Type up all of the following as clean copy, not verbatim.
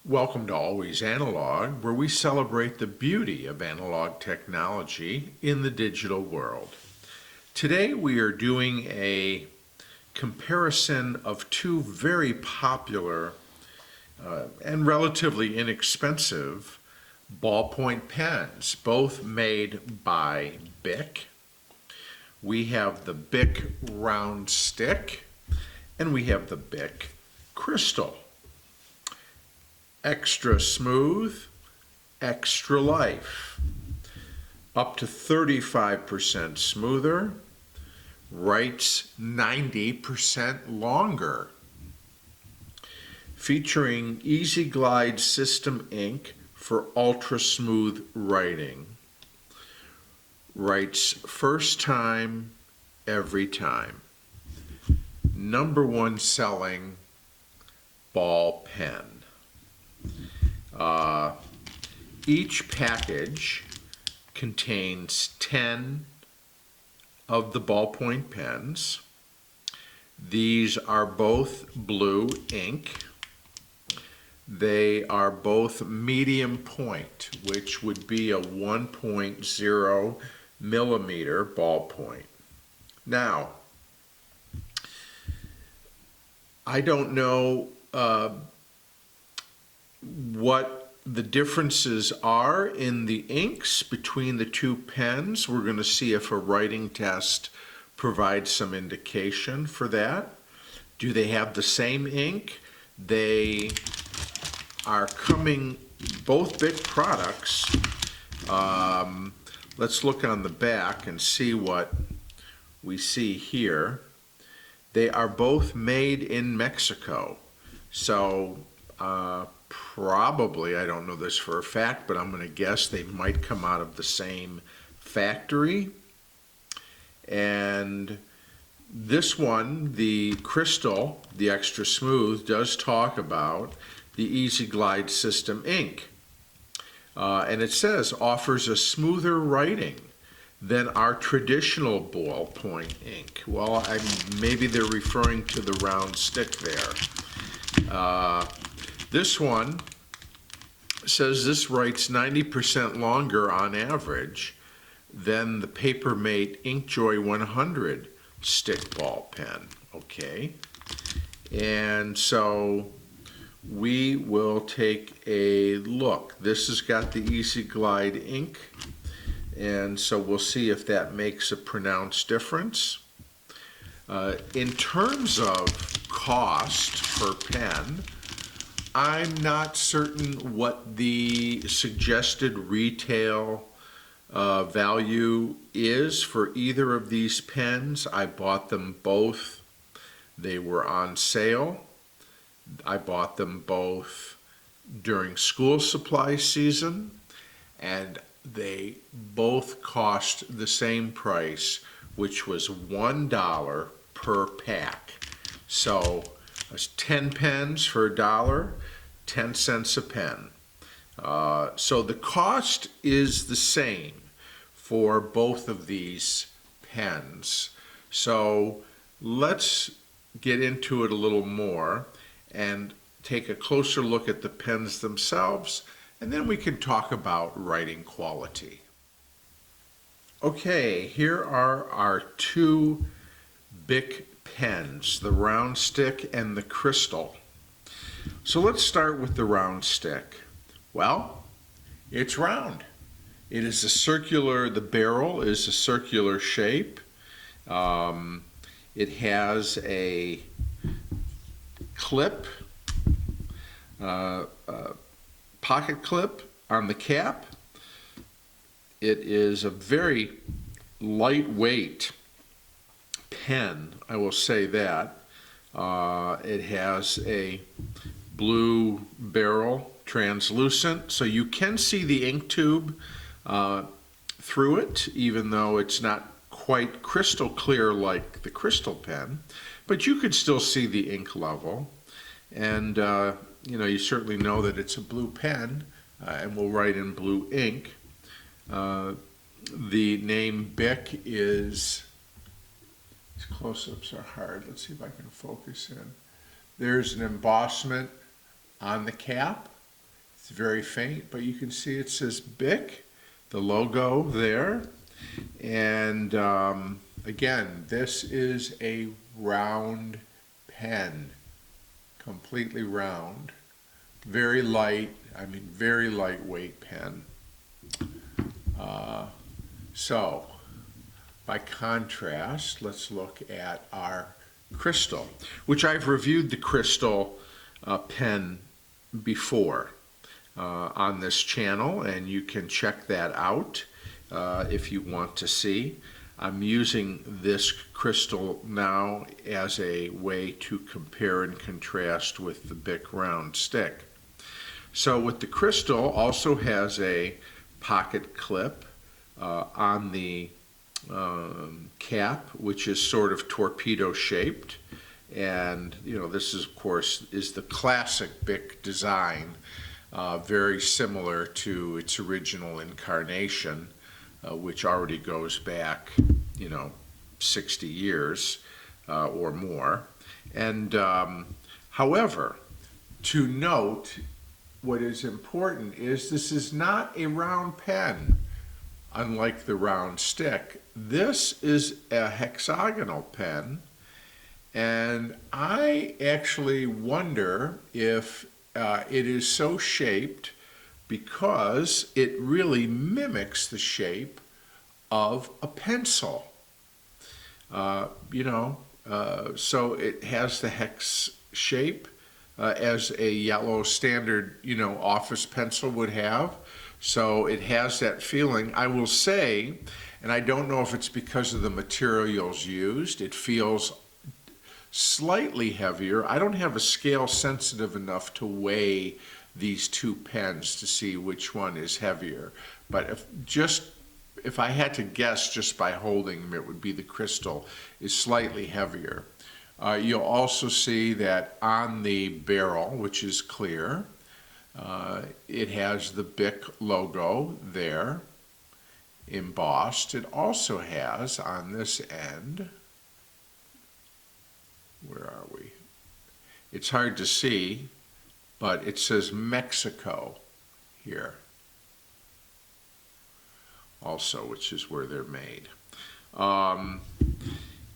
Welcome to Always Analog, where we celebrate the beauty of analog technology in the digital world. Today we are doing a comparison of two very popular and relatively inexpensive ballpoint pens, both made by Bic. We have the Bic Round Stic and we have the Bic Cristal. Extra smooth, extra life. Up to 35% smoother, writes 90% longer. Featuring Easy Glide system ink for ultra smooth writing. Writes first time, every time. #1 selling ball pen. Each package contains 10 of the ballpoint pens. These are both blue ink. They are both medium point, which would be a 1.0 millimeter ballpoint. Now, I don't know what the differences are in the inks between the two pens. We're going to see if a writing test provides some indication for that. Do they have the same ink? They are coming, both Bic products. Let's look on the back and see what we see here. They are both made in Mexico. So probably, I don't know this for a fact, but I'm going to guess they might come out of the same factory. And this one, the Cristal, the extra smooth, does talk about the Easy Glide system ink. And it says, offers a smoother writing than our traditional ballpoint ink. Well, maybe they're referring to the Round Stic there. This one says this writes 90% longer on average than the Papermate InkJoy 100 stick ball pen. Okay, and so we will take a look. This has got the Easy Glide ink, and so we'll see if that makes a pronounced difference. In terms of cost per pen, I'm not certain what the suggested retail value is for either of these pens. I bought them both. They were on sale. I bought them both during school supply season, and they both cost the same price, which was $1 per pack. So there's 10 pens for $1, 10 cents a pen. So the cost is the same for both of these pens. So let's get into it a little more and take a closer look at the pens themselves, and then we can talk about writing quality. Okay, here are our two Bic pens, the Round Stic and the Cristal. So let's start with the Round Stic. Well, it's round. It is a circular, the barrel is a circular shape. It has a clip, pocket clip on the cap. It is a very lightweight pen, I will say that. It has a blue barrel, translucent, so you can see the ink tube through it, even though it's not quite crystal clear like the Cristal pen, but you could still see the ink level. And you certainly know that it's a blue pen and will write in blue ink. The name Bic is, these close-ups are hard. Let's see if I can focus in. There's an embossment on the cap It's very faint, but you can see it says Bic, the logo there. And again, this is a round pen, completely round, very light, very lightweight pen. So, by contrast, let's look at our Cristal, which I've reviewed the Cristal pen before on this channel, and you can check that out if you want to see. I'm using this Cristal now as a way to compare and contrast with the Bic Round Stic. So with the Cristal, also has a pocket clip on the cap, which is sort of torpedo shaped, and this is, of course, is the classic Bic design, very similar to its original incarnation, which already goes back 60 years or more. And however, to note, what is important is this is not a round pen. Unlike the Round Stic, this is a hexagonal pen, and I actually wonder if it is so shaped because it really mimics the shape of a pencil. So it has the hex shape as a yellow standard, office pencil would have. So it has that feeling. I will say, and I don't know if it's because of the materials used, it feels slightly heavier. I don't have a scale sensitive enough to weigh these two pens to see which one is heavier. But if I had to guess just by holding them, it would be the Cristal is slightly heavier. You'll also see that on the barrel, which is clear, it has the Bic logo there, embossed. It also has on this end, where are we? It's hard to see, but it says Mexico here also, which is where they're made.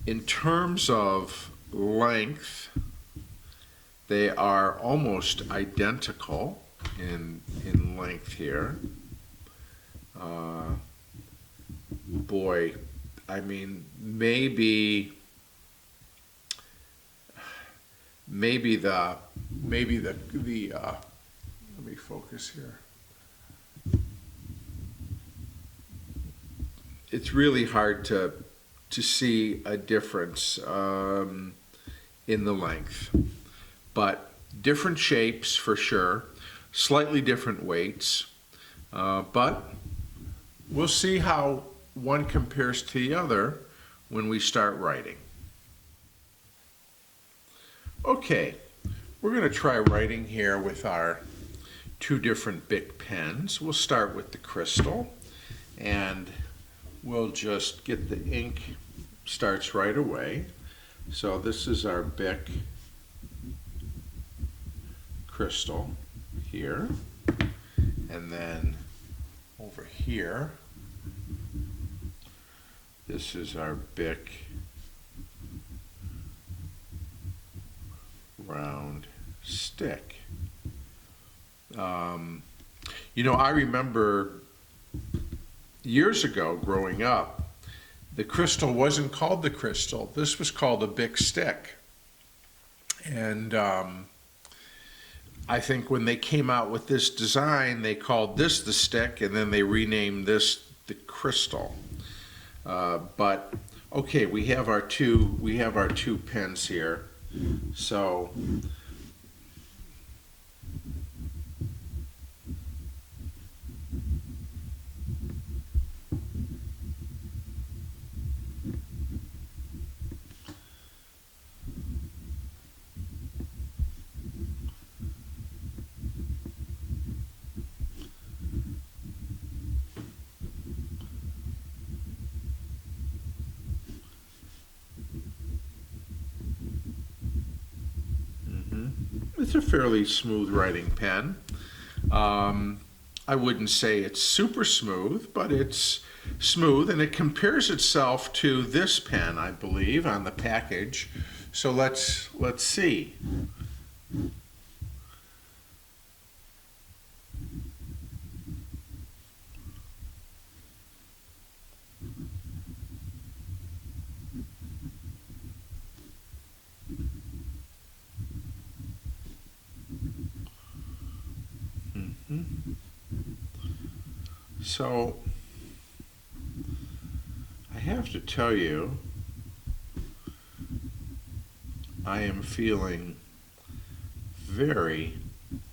In terms of length, they are almost identical in length here. Boy, maybe the let me focus here. It's really hard to see a difference in the length, but different shapes for sure, slightly different weights, but we'll see how one compares to the other when we start writing. Okay, we're going to try writing here with our two different Bic pens. We'll start with the Cristal, and we'll just get the ink starts right away. So this is our Bic Cristal here, and then over here, this is our Bic Round Stic. I remember years ago growing up, the Cristal wasn't called the Cristal. This was called a Bic Stick. And I think when they came out with this design, they called this the Stick, and then they renamed this the Cristal. But okay, we have our two pens here. So it's a fairly smooth writing pen. I wouldn't say it's super smooth, but it's smooth, and it compares itself to this pen, I believe, on the package. So let's see. So I have to tell you, I am feeling very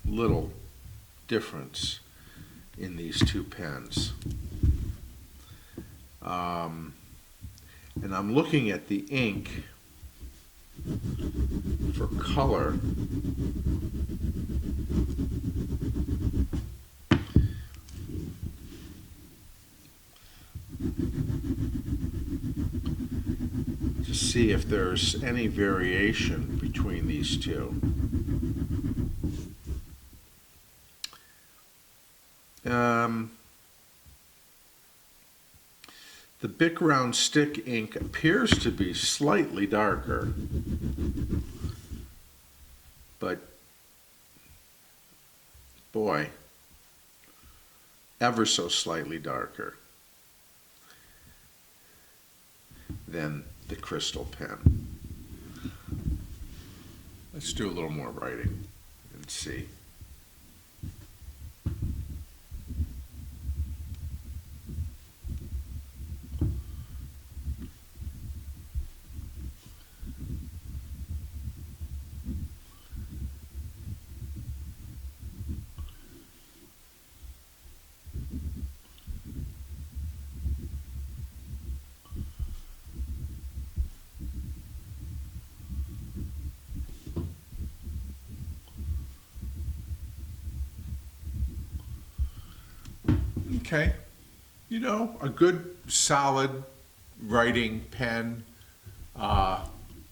little difference in these two pens. And I'm looking at the ink for color. To see if there's any variation between these two. The Bic Round Stic ink appears to be slightly darker, but boy, ever so slightly darker than the Cristal pen. Let's do a little more writing and see. Okay, you know, a good solid writing pen,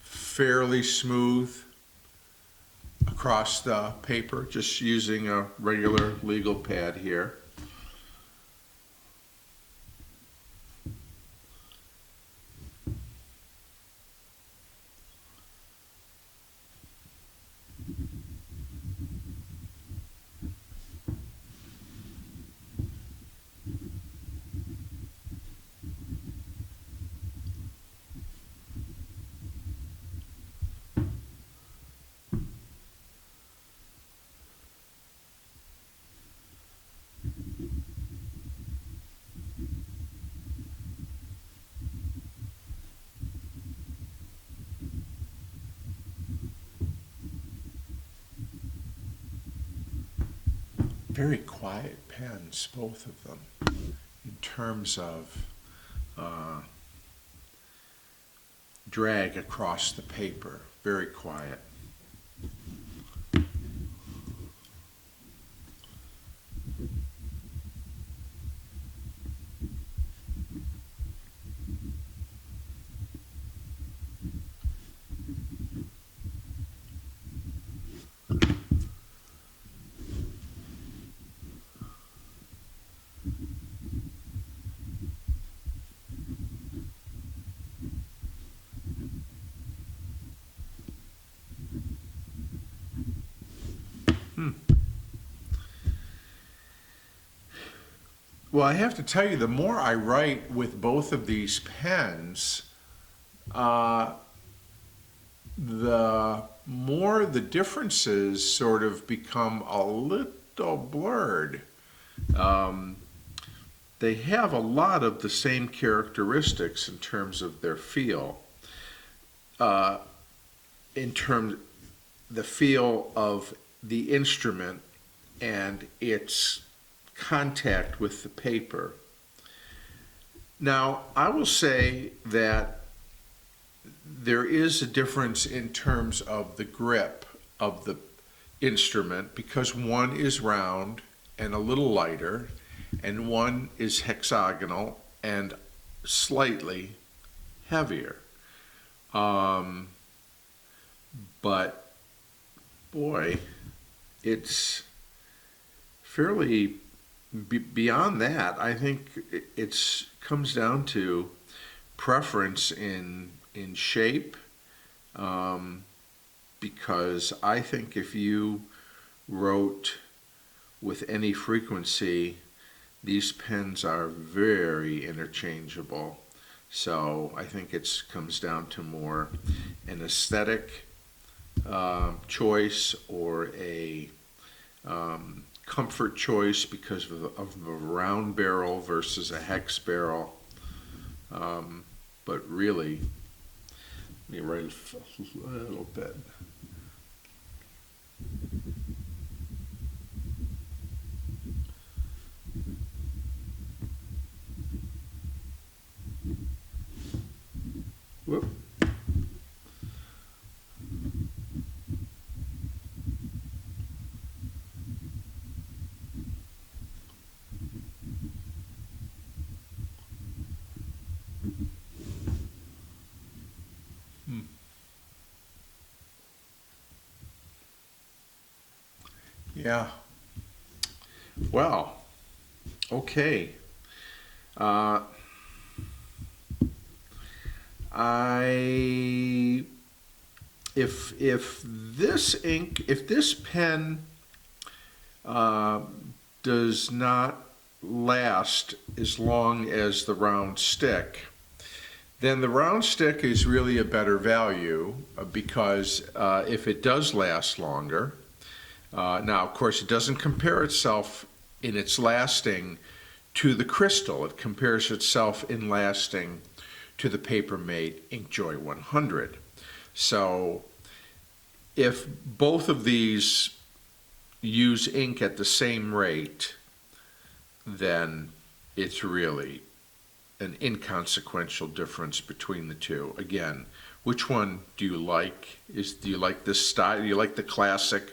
fairly smooth across the paper, just using a regular legal pad here. Very quiet pens, both of them, in terms of drag across the paper. Very quiet. Well, I have to tell you, the more I write with both of these pens, the more the differences sort of become a little blurred. They have a lot of the same characteristics in terms of their feel. In terms the feel of the instrument and its contact with the paper. Now, I will say that there is a difference in terms of the grip of the instrument, because one is round and a little lighter, and one is hexagonal and slightly heavier. But boy, it's fairly beyond that, I think it's comes down to preference in shape, because I think if you wrote with any frequency, these pens are very interchangeable. So I think it comes down to more an aesthetic choice or a comfort choice because of a round barrel versus a hex barrel. But really, let me write a little bit. Whoop. Yeah. Well, okay. Uh, I if this pen does not last as long as the Round Stick, then the Round Stick is really a better value because if it does last longer, now of course it doesn't compare itself in its lasting to the Cristal. It compares itself in lasting to the Papermate Inkjoy 100. So if both of these use ink at the same rate, then it's really an inconsequential difference between the two. Again, which one do you like? Do you like this style? Do you like the classic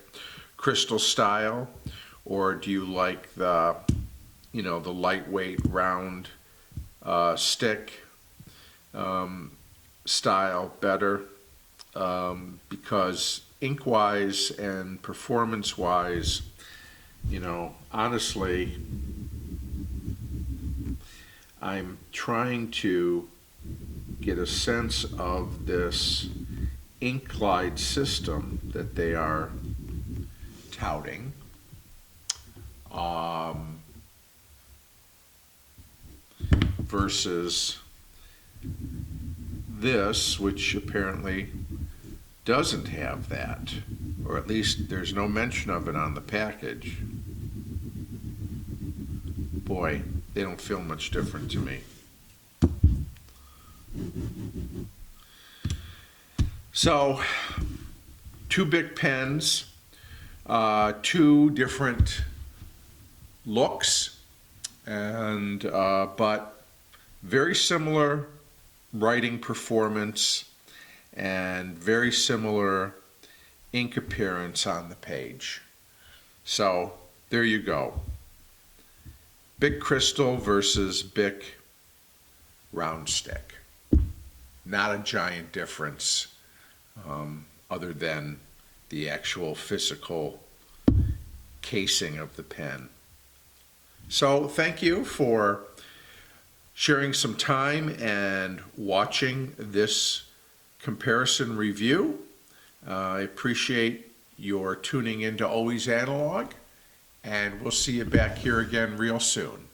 Cristal style, or do you like the, the lightweight round stick style better? Because ink-wise and performance-wise, honestly, I'm trying to get a sense of this ink glide system that they are touting. Versus this, which apparently doesn't have that, or at least there's no mention of it on the package. Boy, they don't feel much different to me. So, two Bic pens, two different looks, and but very similar writing performance and very similar ink appearance on the page. So there you go. Bic Cristal versus Bic Round Stick. Not a giant difference other than the actual physical casing of the pen. So thank you for sharing some time and watching this comparison review. I appreciate your tuning in to Always Analog, and we'll see you back here again real soon.